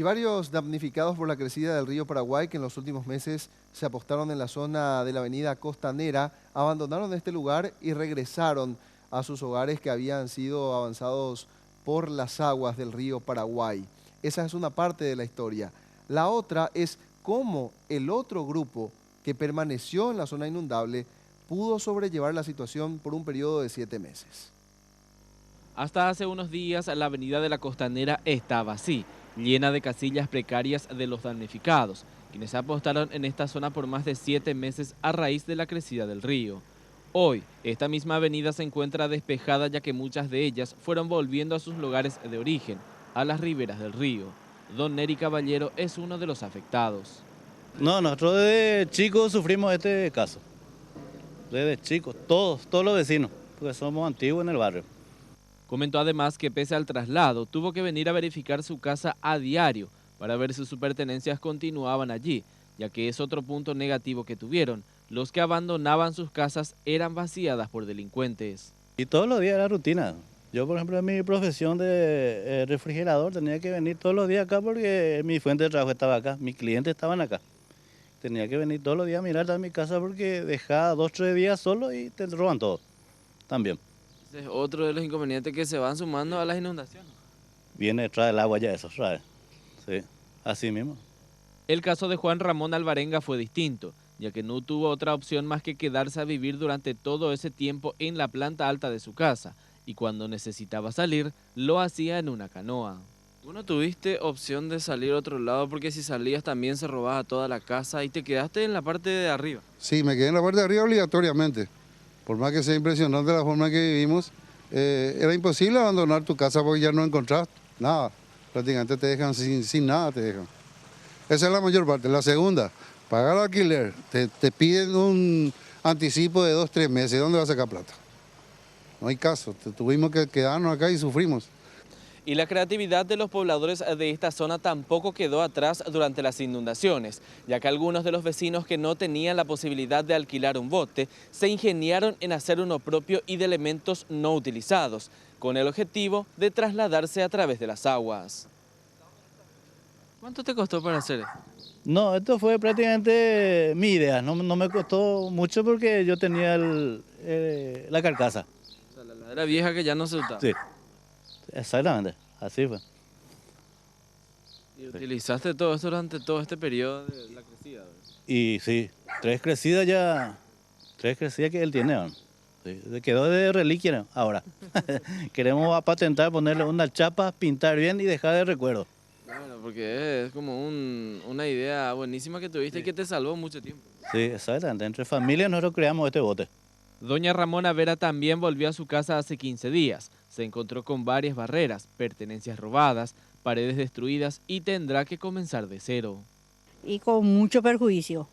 Y varios damnificados por la crecida del río Paraguay que en los últimos meses se apostaron en la zona de la avenida Costanera, abandonaron este lugar y regresaron a sus hogares que habían sido avanzados por las aguas del río Paraguay. Esa es una parte de la historia. La otra es cómo el otro grupo que permaneció en la zona inundable pudo sobrellevar la situación por un periodo de 7 meses. Hasta hace unos días la avenida de la Costanera estaba así, llena de casillas precarias de los damnificados, quienes apostaron en esta zona por más de 7 meses a raíz de la crecida del río. Hoy, esta misma avenida se encuentra despejada ya que muchas de ellas fueron volviendo a sus lugares de origen, a las riberas del río. Don Neri Caballero es uno de los afectados. No, nosotros desde chicos sufrimos este caso. Desde chicos, todos los vecinos, porque somos antiguos en el barrio. Comentó además que pese al traslado, tuvo que venir a verificar su casa a diario para ver si sus pertenencias continuaban allí, ya que es otro punto negativo que tuvieron. Los que abandonaban sus casas eran vaciadas por delincuentes. Y todos los días era rutina. Yo, por ejemplo, en mi profesión de refrigerador tenía que venir todos los días acá porque mi fuente de trabajo estaba acá, mis clientes estaban acá. Tenía que venir todos los días a mirar a mi casa porque dejaba 2 o 3 días solo y te roban todo también. Ese es otro de los inconvenientes que se van sumando a las inundaciones. Viene detrás del agua ya eso, ¿sabes? Sí, así mismo. El caso de Juan Ramón Alvarenga fue distinto, ya que no tuvo otra opción más que quedarse a vivir durante todo ese tiempo en la planta alta de su casa, y cuando necesitaba salir, lo hacía en una canoa. ¿Tú no tuviste opción de salir a otro lado porque si salías también se robaba toda la casa y te quedaste en la parte de arriba? Sí, me quedé en la parte de arriba obligatoriamente. Por más que sea impresionante la forma en que vivimos, era imposible abandonar tu casa porque ya no encontrás nada. Prácticamente te dejan sin nada, te dejan. Esa es la mayor parte. La segunda, pagar alquiler. Te piden un anticipo de 2 o 3 meses. ¿Dónde vas a sacar plata? No hay caso. Tuvimos que quedarnos acá y sufrimos. Y la creatividad de los pobladores de esta zona tampoco quedó atrás durante las inundaciones, ya que algunos de los vecinos que no tenían la posibilidad de alquilar un bote se ingeniaron en hacer uno propio y de elementos no utilizados, con el objetivo de trasladarse a través de las aguas. ¿Cuánto te costó para hacer esto? No, esto fue prácticamente mi idea, no me costó mucho porque yo tenía la carcasa. O sea, la ladera vieja que ya no se usaba. Sí, exactamente, así fue. ¿Y utilizaste todo esto durante todo este periodo de la crecida? Y sí, 3 crecidas que él tiene ahora. Sí, se quedó de reliquia ¿no? Ahora. Queremos patentar, ponerle una chapa, pintar bien y dejar de recuerdo. Bueno, porque es como una idea buenísima que tuviste y que te salvó mucho tiempo. Sí, exactamente. Entre familias nosotros creamos este bote. Doña Ramona Vera también volvió a su casa hace 15 días. Se encontró con varias barreras, pertenencias robadas, paredes destruidas y tendrá que comenzar de cero. Y con mucho perjuicio.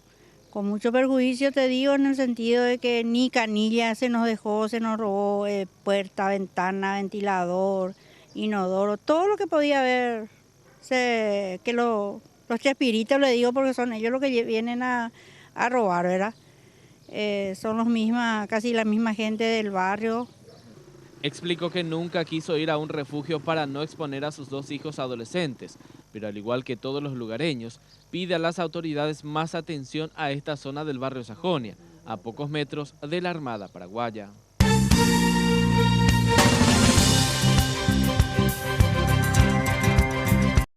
Con mucho perjuicio te digo en el sentido de que ni canilla se nos dejó, se nos robó puerta, ventana, ventilador, inodoro, todo lo que podía haber. Que los chespiritos, le digo porque son ellos los que vienen a robar, ¿verdad? Son casi la misma gente del barrio. Explicó que nunca quiso ir a un refugio para no exponer a sus 2 hijos adolescentes, pero al igual que todos los lugareños, pide a las autoridades más atención a esta zona del barrio Sajonia, a pocos metros de la Armada Paraguaya.